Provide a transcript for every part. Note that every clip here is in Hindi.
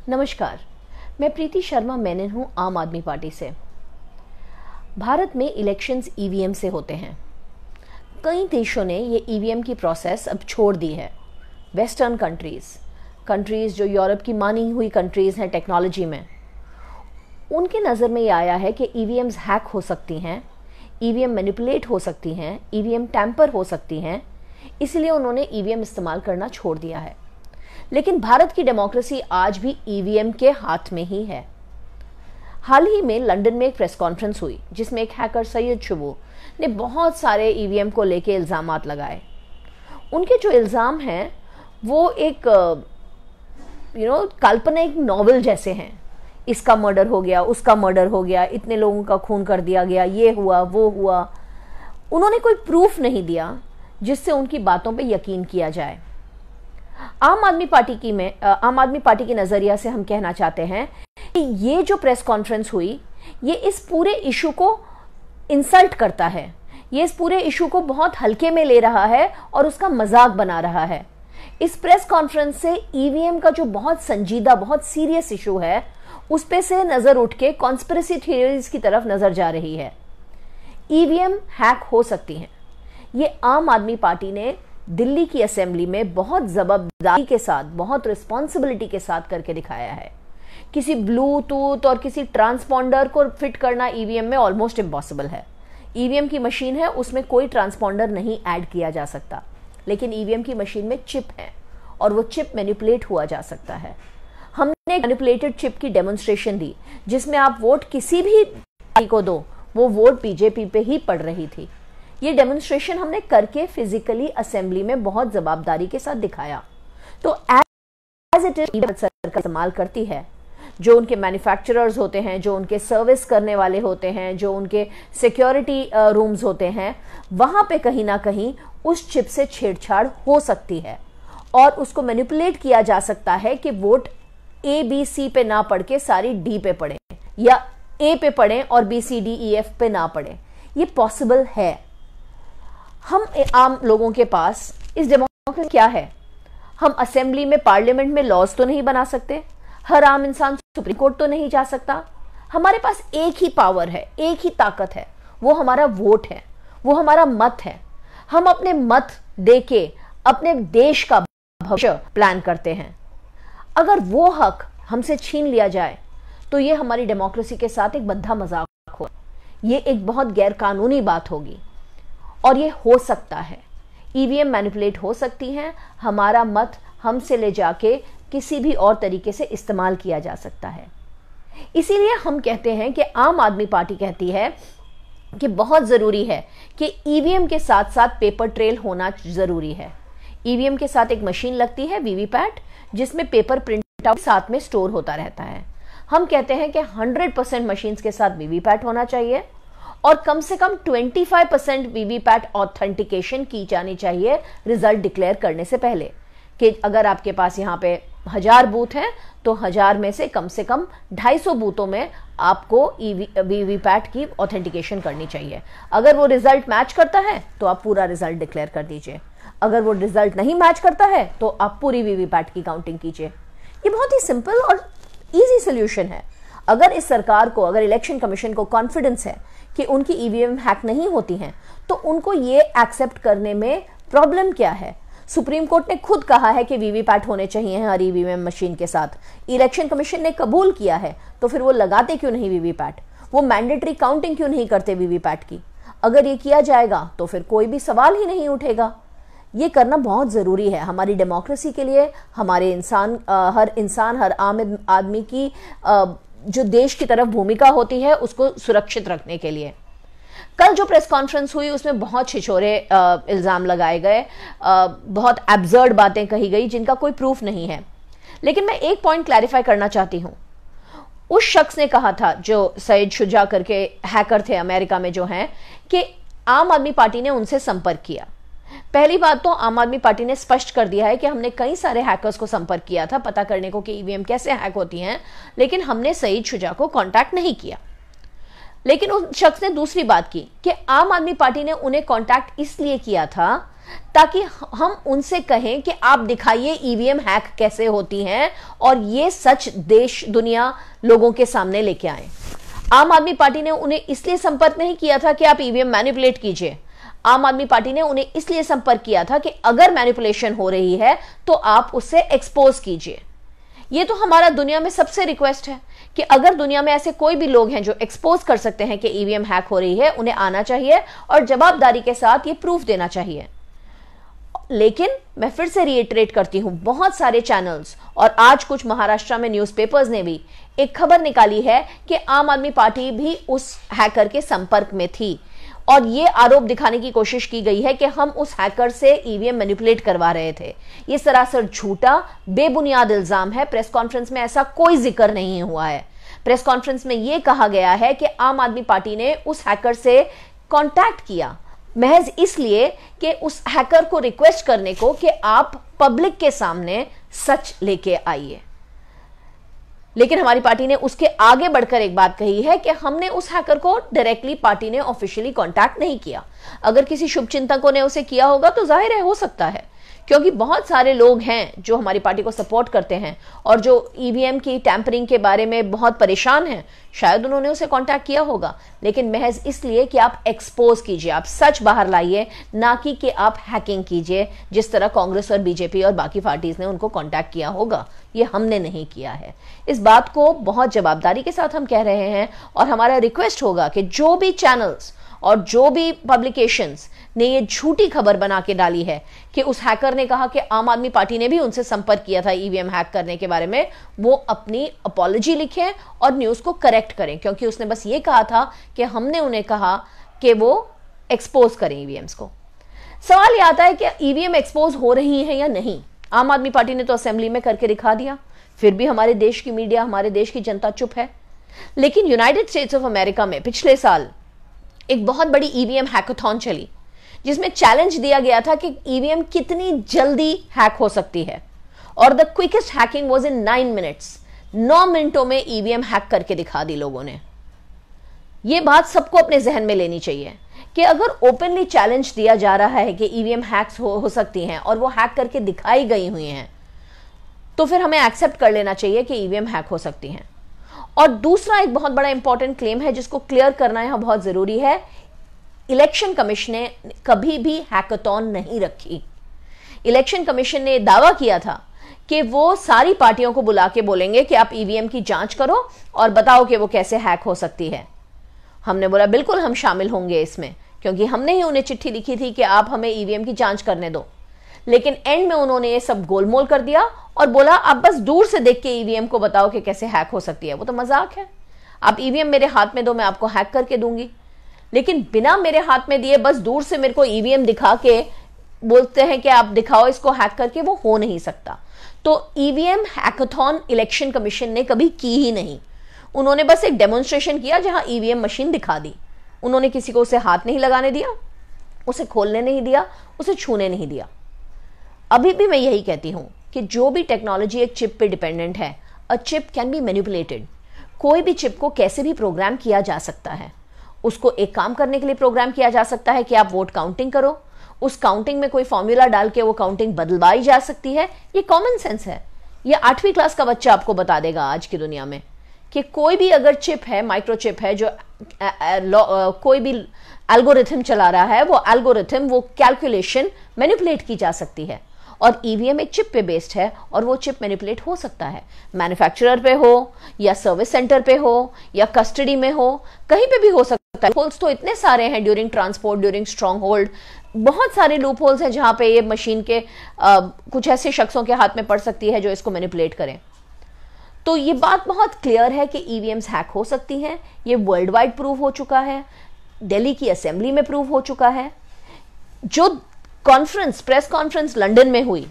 नमस्कार, मैं प्रीति शर्मा मेनन हूँ आम आदमी पार्टी से। भारत में इलेक्शंस ईवीएम से होते हैं। कई देशों ने ये ईवीएम की प्रोसेस अब छोड़ दी है। वेस्टर्न कंट्रीज़ जो यूरोप की मानी हुई कंट्रीज़ हैं टेक्नोलॉजी में, उनके नज़र में ये आया है कि ईवीएम्स हैक हो सकती हैं, ईवीएम मैनिपुलेट हो सकती हैं, ईवीएम टैंपर हो सकती हैं, इसलिए उन्होंने ईवीएम इस्तेमाल करना छोड़ दिया है। लेकिन भारत की डेमोक्रेसी आज भी ईवीएम के हाथ में ही है। हाल ही में लंदन में एक प्रेस कॉन्फ्रेंस हुई जिसमें एक हैकर सैयद शुबू ने बहुत सारे ईवीएम को लेके इल्ज़ामात लगाए। उनके जो इल्ज़ाम हैं वो एक काल्पनिक नॉवल जैसे हैं। इसका मर्डर हो गया, उसका मर्डर हो गया, इतने लोगों का खून कर दिया गया, ये हुआ वो हुआ। उन्होंने कोई प्रूफ नहीं दिया जिससे उनकी बातों पे यकीन किया जाए। आम आदमी पार्टी की नजरिया से हम कहना चाहते हैं कि ये जो प्रेस कॉन्फ्रेंस हुई, ये इस पूरे इशू को इंसल्ट करता है, ये इस पूरे इशू को बहुत हल्के में ले रहा है और उसका मजाक बना रहा है। इस प्रेस कॉन्फ्रेंस से ईवीएम का जो बहुत संजीदा, बहुत सीरियस इशू है, उस पे से नजर उठ के कॉन्स्पिरेसी थ्योरीज की तरफ नजर जा रही है। ईवीएम हैक हो सकती हैं, ये आम आदमी पार्टी ने दिल्ली की असेंबली में बहुत जवाबदारी के साथ, बहुत रिस्पॉन्सिबिलिटी के साथ करके दिखाया है। किसी ब्लूटूथ और किसी ट्रांसपॉन्डर को फिट करना ईवीएम में ऑलमोस्ट इम्पॉसिबल है। ईवीएम की मशीन है, उसमें कोई ट्रांसपॉन्डर नहीं ऐड किया जा सकता, लेकिन ईवीएम की मशीन में चिप है और वो चिप मैनिपुलेट हुआ जा सकता है। हमने मैनिपुलेटेड चिप की डेमोन्स्ट्रेशन दी जिसमें आप वोट किसी भी पार्टी को दो, वो वोट बीजेपी पे ही पड़ रही थी। ये डेमोन्स्ट्रेशन हमने करके फिजिकली असेंबली में बहुत जवाबदारी के साथ दिखाया। तो एज इट इज सरकार इस्तेमाल करती है, जो उनके मैन्युफैक्चरर्स होते हैं, जो उनके सर्विस करने वाले होते हैं, जो उनके सिक्योरिटी रूम्स होते हैं, वहां पे कहीं ना कहीं उस चिप से छेड़छाड़ हो सकती है और उसको मैनिपुलेट किया जा सकता है कि वोट ए बी सी पे ना पढ़ के सारी डी पे पड़े, या ए पे पढ़े और B C D E F पे ना पढ़े। ये पॉसिबल है। हम आम लोगों के पास इस डेमोक्रेसी क्या है? हम असेंबली में, पार्लियामेंट में लॉज तो नहीं बना सकते, हर आम इंसान सुप्रीम कोर्ट तो नहीं जा सकता। हमारे पास एक ही पावर है, एक ही ताकत है, वो हमारा वोट है, वो हमारा मत है। हम अपने मत देके अपने देश का भविष्य प्लान करते हैं। अगर वो हक हमसे छीन लिया जाए तो ये हमारी डेमोक्रेसी के साथ एक बद्धा मजाक हो, ये एक बहुत गैर कानूनी बात होगी और ये हो सकता है। ईवीएम मैनिपुलेट हो सकती हैं, हमारा मत हमसे ले जाके किसी भी और तरीके से इस्तेमाल किया जा सकता है। इसीलिए हम कहते हैं कि आम आदमी पार्टी कहती है कि बहुत जरूरी है कि ईवीएम के साथ साथ पेपर ट्रेल होना जरूरी है। ईवीएम के साथ एक मशीन लगती है वीवीपैट, जिसमें पेपर प्रिंट आउट साथ में स्टोर होता रहता है। हम कहते हैं कि 100% मशीन्स के साथ वीवीपैट होना चाहिए और कम से कम 25% वीवीपैट ऑथेंटिकेशन की जानी चाहिए रिजल्ट डिक्लेयर करने से पहले। कि अगर आपके पास यहाँ पे 1000 बूथ हैं तो 1000 में से कम 250 बूथों में आपको वीवीपैट की ऑथेंटिकेशन करनी चाहिए। अगर वो रिजल्ट मैच करता है तो आप पूरा रिजल्ट डिक्लेयर कर दीजिए, अगर वो रिजल्ट नहीं मैच करता है तो आप पूरी वीवीपैट की काउंटिंग कीजिए। ये बहुत ही सिंपल और इजी सोल्यूशन है। अगर इस सरकार को, अगर इलेक्शन कमीशन को कॉन्फिडेंस है कि उनकी ईवीएम हैक नहीं होती हैं, तो उनको ये एक्सेप्ट करने में प्रॉब्लम क्या है? सुप्रीम कोर्ट ने खुद कहा है कि वीवीपैट होने चाहिए हर ईवीएम मशीन के साथ। इलेक्शन कमीशन ने कबूल किया है, तो फिर वो लगाते क्यों नहीं वीवीपैट? वो मैंडेटरी काउंटिंग क्यों नहीं करते वीवीपैट की? अगर ये किया जाएगा तो फिर कोई भी सवाल ही नहीं उठेगा। ये करना बहुत जरूरी है हमारी डेमोक्रेसी के लिए, हमारे हर आम आदमी की जो देश की तरफ भूमिका होती है उसको सुरक्षित रखने के लिए। कल जो प्रेस कॉन्फ्रेंस हुई उसमें बहुत छिछोरे इल्जाम लगाए गए, बहुत एब्सर्ड बातें कही गई जिनका कोई प्रूफ नहीं है। लेकिन मैं एक पॉइंट क्लैरिफाई करना चाहती हूं। उस शख्स ने कहा था, जो सैयद शुजा करके हैकर थे अमेरिका में जो हैं, कि आम आदमी पार्टी ने उनसे संपर्क किया। पहली बात तो आम आदमी पार्टी ने स्पष्ट कर दिया है कि हमने कई सारे हैकर्स को संपर्क किया था पता करने को कि ईवीएम कैसे हैक होती हैं, लेकिन हमने सईद शुजा को कांटेक्ट नहीं किया। लेकिन उस शख्स ने दूसरी बात की कि आम आदमी पार्टी ने उन्हें कांटेक्ट इसलिए किया था ताकि हम उनसे कहें कि आप दिखाइए ईवीएम हैक कैसे होती हैं और ये सच देश दुनिया लोगों के सामने लेके आए। आम आदमी पार्टी ने उन्हें इसलिए संपर्क नहीं किया था कि आप ईवीएम मैनिपुलेट कीजिए। आम आदमी पार्टी ने उन्हें इसलिए संपर्क किया था कि अगर मैनिपुलेशन हो रही है तो आप उससे एक्सपोज कीजिए। ये तो हमारा दुनिया में सबसे रिक्वेस्ट है कि अगर दुनिया में ऐसे कोई भी लोग हैं जो एक्सपोज कर सकते हैं कि ईवीएम हैक हो रही है, उन्हें आना चाहिए और जवाबदारी के साथ ये प्रूफ देना चाहिए। लेकिन मैं फिर से रिएटरेट करती हूं, बहुत सारे चैनल्स और आज कुछ महाराष्ट्र में न्यूज़पेपर्स ने भी एक खबर निकाली है कि आम आदमी पार्टी भी उस हैकर के संपर्क में थी और ये आरोप दिखाने की कोशिश की गई है कि हम उस हैकर से ईवीएम मैनिपुलेट करवा रहे थे। ये सरासर झूठा बेबुनियाद इल्जाम है। प्रेस कॉन्फ्रेंस में ऐसा कोई जिक्र नहीं हुआ है। प्रेस कॉन्फ्रेंस में यह कहा गया है कि आम आदमी पार्टी ने उस हैकर से कांटेक्ट किया महज इसलिए कि उस हैकर को रिक्वेस्ट करने को कि आप पब्लिक के सामने सच लेके आइए। लेकिन हमारी पार्टी ने उसके आगे बढ़कर एक बात कही है कि हमने उस हैकर को डायरेक्टली पार्टी ने ऑफिशियली कांटेक्ट नहीं किया। अगर किसी शुभचिंतकों ने उसे किया होगा तो जाहिर है हो सकता है, क्योंकि बहुत सारे लोग हैं जो हमारी पार्टी को सपोर्ट करते हैं और जो ईवीएम की टैंपरिंग के बारे में बहुत परेशान हैं, शायद उन्होंने उसे कांटेक्ट किया होगा। लेकिन महज इसलिए कि आप एक्सपोज कीजिए, आप सच बाहर लाइए, ना कि आप हैकिंग कीजिए जिस तरह कांग्रेस और बीजेपी और बाकी पार्टीज ने उनको कांटेक्ट किया होगा। ये हमने नहीं किया है। इस बात को बहुत जवाबदारी के साथ हम कह रहे हैं और हमारा रिक्वेस्ट होगा कि जो भी चैनल्स और जो भी पब्लिकेशंस ने ये झूठी खबर बना के डाली है कि उस हैकर ने कहा कि आम आदमी पार्टी ने भी उनसे संपर्क किया था ईवीएम हैक करने के बारे में, वो अपनी अपॉलॉजी लिखें और न्यूज़ को करेक्ट करें, क्योंकि उसने बस ये कहा था कि हमने उन्हें कहा कि वो एक्सपोज करें ईवीएम्स को। सवाल ये आता है कि ईवीएम एक्सपोज हो रही है या नहीं। आम आदमी पार्टी ने तो असेंबली में करके दिखा दिया, फिर भी हमारे देश की मीडिया, हमारे देश की जनता चुप है। लेकिन यूनाइटेड स्टेट्स ऑफ अमेरिका में पिछले साल एक बहुत बड़ी ईवीएम हैकाथॉन चली जिसमें चैलेंज दिया गया था कि ईवीएम कितनी जल्दी हैक हो सकती है और the quickest hacking was in 9 minutes. 9 मिनटों में ईवीएम हैक करके दिखा दी लोगों ने। यह बात सबको अपने जहन में लेनी चाहिए कि अगर ओपनली चैलेंज दिया जा रहा है कि ईवीएम हैक्स हो सकती हैं और वो हैक करके दिखाई गई हुई हैं, तो फिर हमें एक्सेप्ट कर लेना चाहिए कि ईवीएम हैक हो सकती हैं। और दूसरा एक बहुत बड़ा इंपॉर्टेंट क्लेम है जिसको क्लियर करना यहां बहुत जरूरी है। इलेक्शन कमीशन ने कभी भी हैकाथॉन नहीं रखी। इलेक्शन कमीशन ने दावा किया था कि वो सारी पार्टियों को बुला के बोलेंगे कि आप ईवीएम की जांच करो और बताओ कि वो कैसे हैक हो सकती है। हमने बोला बिल्कुल हम शामिल होंगे इसमें, क्योंकि हमने ही उन्हें चिट्ठी लिखी थी कि आप हमें ईवीएम की जांच करने दो। लेकिन एंड में उन्होंने ये सब गोलमोल कर दिया और बोला आप बस दूर से देख के ईवीएम को बताओ कि कैसे हैक हो सकती है। वो तो मजाक है। आप ईवीएम मेरे हाथ में दो, मैं आपको हैक करके दूंगी। लेकिन बिना मेरे हाथ में दिए बस दूर से मेरे को ईवीएम दिखा के बोलते हैं कि आप दिखाओ इसको हैक करके, वो हो नहीं सकता। तो ईवीएम हैकाथॉन इलेक्शन कमीशन ने कभी की ही नहीं। उन्होंने बस एक डेमोन्स्ट्रेशन किया जहां ईवीएम मशीन दिखा दी। उन्होंने किसी को उसे हाथ नहीं लगाने दिया, उसे खोलने नहीं दिया, उसे छूने नहीं दिया। अभी भी मैं यही कहती हूं कि जो भी टेक्नोलॉजी एक चिप पे डिपेंडेंट है, a chip can be manipulated. कोई भी चिप को कैसे भी प्रोग्राम किया जा सकता है। उसको एक काम करने के लिए प्रोग्राम किया जा सकता है कि आप वोट काउंटिंग करो, उस काउंटिंग में कोई फॉर्मूला डाल के वो काउंटिंग बदलवाई जा सकती है। ये कॉमन सेंस है। ये 8वीं क्लास का बच्चा आपको बता देगा आज की दुनिया में कि कोई भी अगर चिप है, माइक्रोचिप है, जो कोई भी एल्गोरिथम चला रहा है, वो एल्गोरिथम, वो कैलकुलेशन मैनिपुलेट की जा सकती है। और ईवीएम एक चिप पे बेस्ड है और वो चिप मैनिपुलेट हो सकता है। मैन्युफैक्चरर पे हो या सर्विस सेंटर पे हो या कस्टडी में हो, कहीं पे भी हो सकता है। लूपहोल्स तो इतने सारे हैं, during transport, during strong hold, बहुत सारे लूपहोल्स हैं जहां पे ये मशीन के कुछ ऐसे शख्सों के हाथ में पड़ सकती है जो इसको मैनिपुलेट करें। तो ये बात बहुत क्लियर है कि ईवीएम्स हैक हो सकती हैं। ये वर्ल्ड वाइड प्रूव हो चुका है, दिल्ली की असेंबली में प्रूव हो चुका है। जो प्रेस कॉन्फ्रेंस लंदन में हुई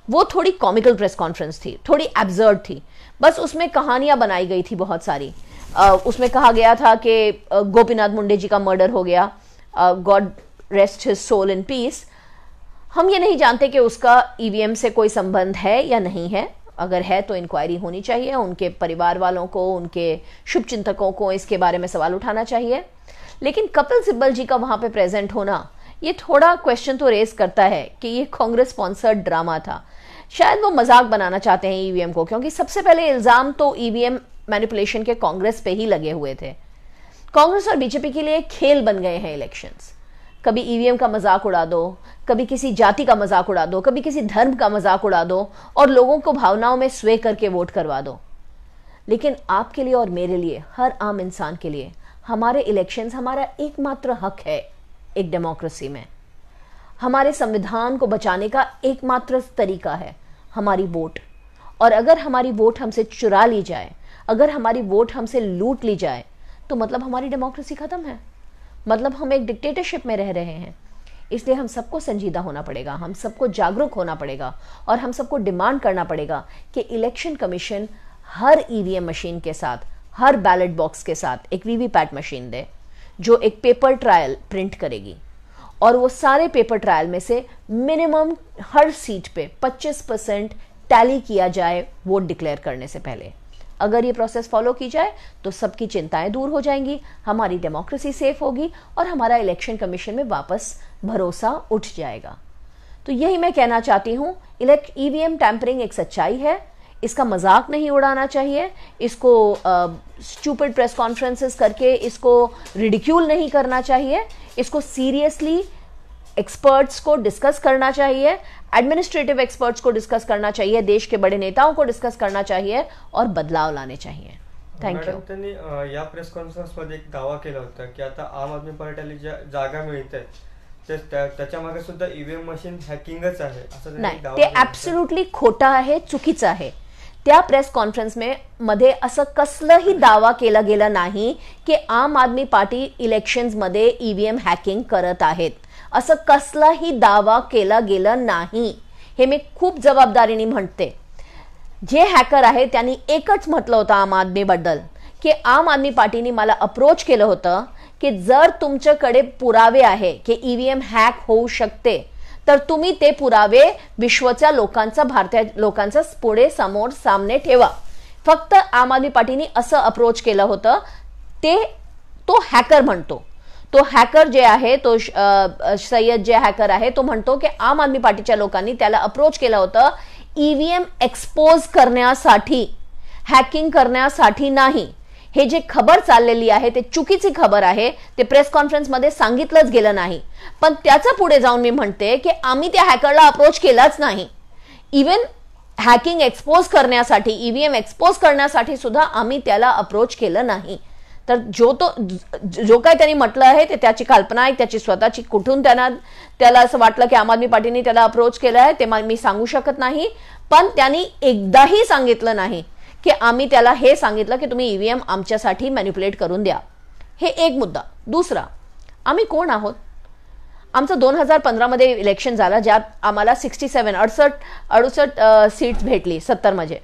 वो थोड़ी कॉमिकल प्रेस कॉन्फ्रेंस थी, थोड़ी एब्सर्ड थी। बस उसमें कहानियां बनाई गई थी बहुत सारी। उसमें कहा गया था कि गोपीनाथ मुंडे जी का मर्डर हो गया, God rest his soul in peace. हम ये नहीं जानते कि उसका ईवीएम से कोई संबंध है या नहीं है। अगर है तो इंक्वायरी होनी चाहिए, उनके परिवार वालों को, उनके शुभचिंतकों को इसके बारे में सवाल उठाना चाहिए। लेकिन कपिल सिब्बल जी का वहां पे प्रेजेंट होना ये थोड़ा क्वेश्चन तो रेज करता है कि ये कांग्रेस स्पॉन्सर्ड ड्रामा था। शायद वो मजाक बनाना चाहते हैं ईवीएम को, क्योंकि सबसे पहले इल्जाम तो ईवीएम मैनिपुलेशन के कांग्रेस पे ही लगे हुए थे। कांग्रेस और बीजेपी के लिए खेल बन गए हैं इलेक्शंस। कभी ईवीएम का मजाक उड़ा दो, कभी किसी जाति का मजाक उड़ा दो, कभी किसी धर्म का मजाक उड़ा दो और लोगों को भावनाओं में स्वे करके वोट करवा दो। लेकिन आपके लिए और मेरे लिए, हर आम इंसान के लिए, हमारे इलेक्शंस हमारा एकमात्र हक है एक डेमोक्रेसी में। हमारे संविधान को बचाने का एकमात्र तरीका है हमारी वोट। और अगर हमारी वोट हमसे चुरा ली जाए, अगर हमारी वोट हमसे लूट ली जाए, तो मतलब हमारी डेमोक्रेसी खत्म है, मतलब हम एक डिक्टेटरशिप में रह रहे हैं। इसलिए हम सबको संजीदा होना पड़ेगा, हम सबको जागरूक होना पड़ेगा और हम सबको डिमांड करना पड़ेगा कि इलेक्शन कमीशन हर ईवीएम मशीन के साथ, हर बैलेट बॉक्स के साथ एक वीवीपैट मशीन दे जो एक पेपर ट्रायल प्रिंट करेगी, और वो सारे पेपर ट्रायल में से मिनिमम हर सीट पे 25% टैली किया जाए वोट डिक्लेयर करने से पहले। अगर ये प्रोसेस फॉलो की जाए तो सबकी चिंताएं दूर हो जाएंगी, हमारी डेमोक्रेसी सेफ होगी और हमारा इलेक्शन कमीशन में वापस भरोसा उठ जाएगा। तो यही मैं कहना चाहती हूं, ईवीएम टैंपरिंग एक सच्चाई है, इसका मजाक नहीं उड़ाना चाहिए, इसको स्टूपिड प्रेस कॉन्फ्रेंसेस करके इसको रिडिक्यूल नहीं करना चाहिए, इसको सीरियसली एक्सपर्ट्स को डिस्कस करना चाहिए, एडमिनिस्ट्रेटिव एक्सपर्ट्स को डिस्कस करना चाहिए, देश के बड़े नेताओं को डिस्कस करना चाहिए और बदलाव लाने चाहिए। Thank you. त्यांनी या प्रेस कॉन्फरन्समध्ये एक दावा केला होता की आता आम आदमी पार्टीला ज्या जागा मिळते त्याच्या मागे सुद्धा ईव्हीएम मशीन हॅकिंगच आहे असं नाही, ते ऍब्सोल्युटली खोटं आहे, चुकीचं आहे। त्या प्रेस कॉन्फरन्स मध्ये असं कसलंही दावा केला गेला नाही की आम आदमी पार्टी इलेक्शन्स मध्ये ईव्हीएम हॅकिंग करत आहेत, असं कसलाही दावा केला गेला नाही। हे मी खूप जबाबदारीने म्हणते। जे हॅकर आहे त्यांनी एकच म्हटलं होतं आम आदमी बद्दल की आम आदमी पार्टीने मला अप्रोच केलं होतं की जर तुमच्याकडे पुरावे आहे की ईव्हीएम हॅक होऊ शकते तर तुम्ही ते पुरावे विश्वच्या लोकांचा, भारतीय लोकांचा पुढे समोर सामने ठेवा। फक्त आम आदमी पार्टीने असं अप्रोच केलं होतं। तो हॅकर म्हणतो, तो हॅकर जे आहे तो सय्यद जे हॅकर आहे तो म्हणतो की आम आदमी पार्टीच्या लोकांनी त्याला अप्रोच केलं होतं ईव्हीएम एक्सपोज करण्यासाठी, हॅकिंग करण्यासाठी नाही। हे जे खबर चाललेली आहे ते चुकीची खबर आहे, ते प्रेस कॉन्फरन्स मध्ये सांगितलंच गेलं नाही। पण त्याच्या पुढे जाऊन मी म्हणते की आम्ही त्या हॅकरला अप्रोच केलाच नाही। इवन हॅकिंग एक्सपोज करण्यासाठी, ईव्हीएम एक्सपोज करण्यासाठी सुद्धा आम्ही त्याला अप्रोच केलं नाही। तर जो काय त्यांनी म्हटलं आहे ते त्याची कल्पना आहे, त्याची स्वतःची। कुठून त्याला असं वाटलं की आम आदमी पार्टीने त्याला अप्रोच केलं आहे ते मी सांगू शकत नाही। पण त्यांनी एकदाही सांगितलं नाही की आम्ही त्याला हे सांगितलं की तुम्ही ईव्हीएम आमच्यासाठी मॅनिप्युलेट करून द्या। हे एक मुद्दा। दुसरा, आम्ही कोण आहोत? आमचं 2015 मध्ये इलेक्शन झालं ज्यात आम्हाला 68 सीट्स भेटली 70 मध्ये।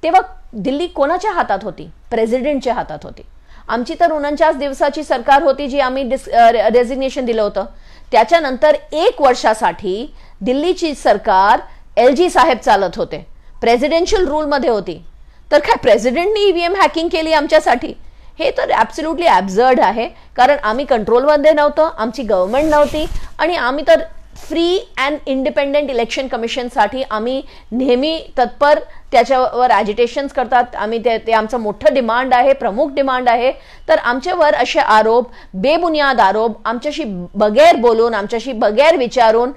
तेव्हा दिल्ली कोणाच्या हातात होती? प्रेसिडेंटच्या हातात होती। आमची तर 49 दिवसाची सरकार होती जी आम्ही रेजिग्नेशन दिलं होतं। त्याच्यानंतर 1 वर्षासाठी दिल्लीची सरकार LG साहेब चालत होते, प्रेसिडेन्शियल रूल मध्ये होती। तर काय प्रेसिडेंटनी ईव्हीएम हॅकिंग केली आमच्यासाठी? हे तर ॲब्सोल्युटली ॲब्झर्ड आहे, कारण आम्ही कंट्रोलमध्ये नव्हतो, आमची गव्हर्नमेंट नव्हती आणि आम्ही तर फ्री अँड इंडिपेंडेंट इलेक्शन कमिशनसाठी आम्ही नेहमी तत्पर, त्याच्यावर ॲजिटेशन्स करतात आम्ही। ते आमचं मोठं डिमांड आहे, प्रमुख डिमांड आहे। तर आमच्यावर असे आरोप, बेबुनियाद आरोप, आमच्याशी बगैर बोलून, आमच्याशी बगैर विचारून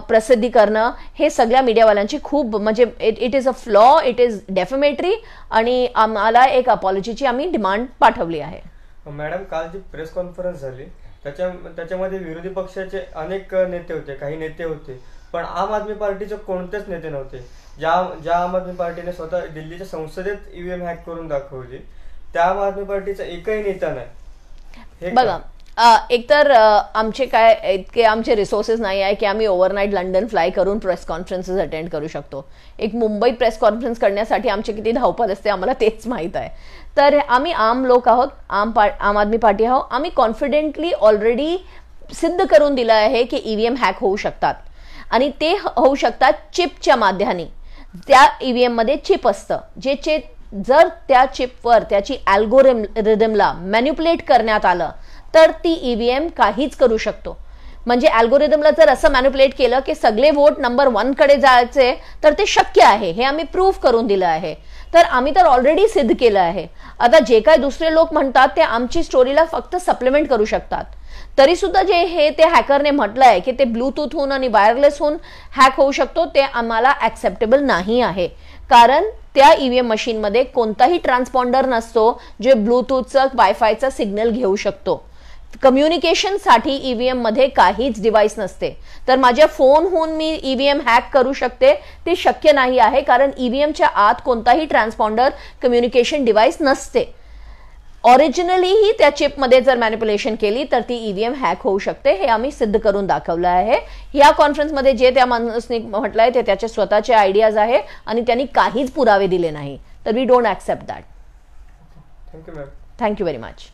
प्रसिद्धी करणं हे सगळ्या मीडियावाल्यांची खूप म्हणजे it is a flaw, it is defamatory आणि आम्हाला एक अपॉलॉजीची आम्ही डिमांड पाठवली आहे। मॅडम, काल जी प्रेस कॉन्फरन्स झाली त्याच्यामध्ये विरोधी पक्षाचे अनेक नेते होते, काही नेते होते, पण आम आदमी पार्टीचे कोणतेच नेते नव्हते। ज्या आम आदमी पार्टीने स्वतः दिल्लीच्या संसदेत ईव्हीएम हॅक करून दाखवली त्या आम आदमी पार्टीचा एकही नेता नाही। बघा, एकतर आमचे काय इतके आमचे रिसोर्सेस नाही आहे की आम्ही ओव्हरनाईट लंडन फ्लाय करून प्रेस कॉन्फरन्सेस अटेंड करू शकतो। एक मुंबईत प्रेस कॉन्फरन्स करण्यासाठी आमची किती धावपळ असते आम्हाला तेच माहीत आहे। तर आम्ही आम लोक आहोत, आम आदमी पार्टी आहोत। आम्ही कॉन्फिडेंटली ऑलरेडी सिद्ध करून दिलं आहे की ईव्हीएम हॅक होऊ शकतात आणि ते होऊ शकतात चिपच्या माध्यमाने। त्या ईव्हीएम मध्ये चिप असतं, जे जर त्या चिपवर त्याची अल्गोरिदमला मॅनिप्युलेट करण्यात आलं तर ती ईव्हीएम काहीच करू शकतो। म्हणजे अल्गोरिदमला जर असं मॅनिप्युलेट केलं की सगळे वोट नंबर 1 कडे जायचे तर ते शक्य आहे, हे आम्ही प्रूव्ह करून दिलं आहे. तर आम्ही तर ऑलरेडी सिद्ध केलं आहे. आता जे काय दुसरे लोक म्हणतात ते आमची स्टोरीला फक्त सप्लिमेंट करू शकतात. तरी सुद्धा जे हे ते हॅकरने म्हटलंय की ते ब्लूटूथ होऊन आणि वायरलेस होऊन हॅक होऊ शकतो, ते आम्हाला ऍक्सेप्टेबल नाही आहे. कारण त्या ईव्हीएम मशीनमध्ये कोणताही ट्रान्सपॉन्डर नसतो जे ब्लूटूथचं वायफायचा सिग्नल घेऊ शकतो. कम्युनिकेशनसाठी ईव्हीएम मध्ये काहीच डिव्हाइस नसते. तर माझ्या फोनहून मी ईव्हीएम हॅक करू शकते ते शक्य नाही आहे, कारण ईव्हीएमच्या आत कोणताही ट्रान्सपॉन्डर कम्युनिकेशन डिव्हाइस नसते. ओरिजिनलीही त्या चिपमध्ये जर मॅनिप्युलेशन केली तर ती ईव्हीएम हॅक होऊ शकते, हे आम्ही सिद्ध करून दाखवलं आहे. या कॉन्फरन्समध्ये जे त्या माणसाने म्हटलंय ते त्याचे स्वतःचे आयडियाज आहे आणि त्यांनी काहीच पुरावे दिले नाही. तर we don't accept that. Thank you ma'am. Thank you very much.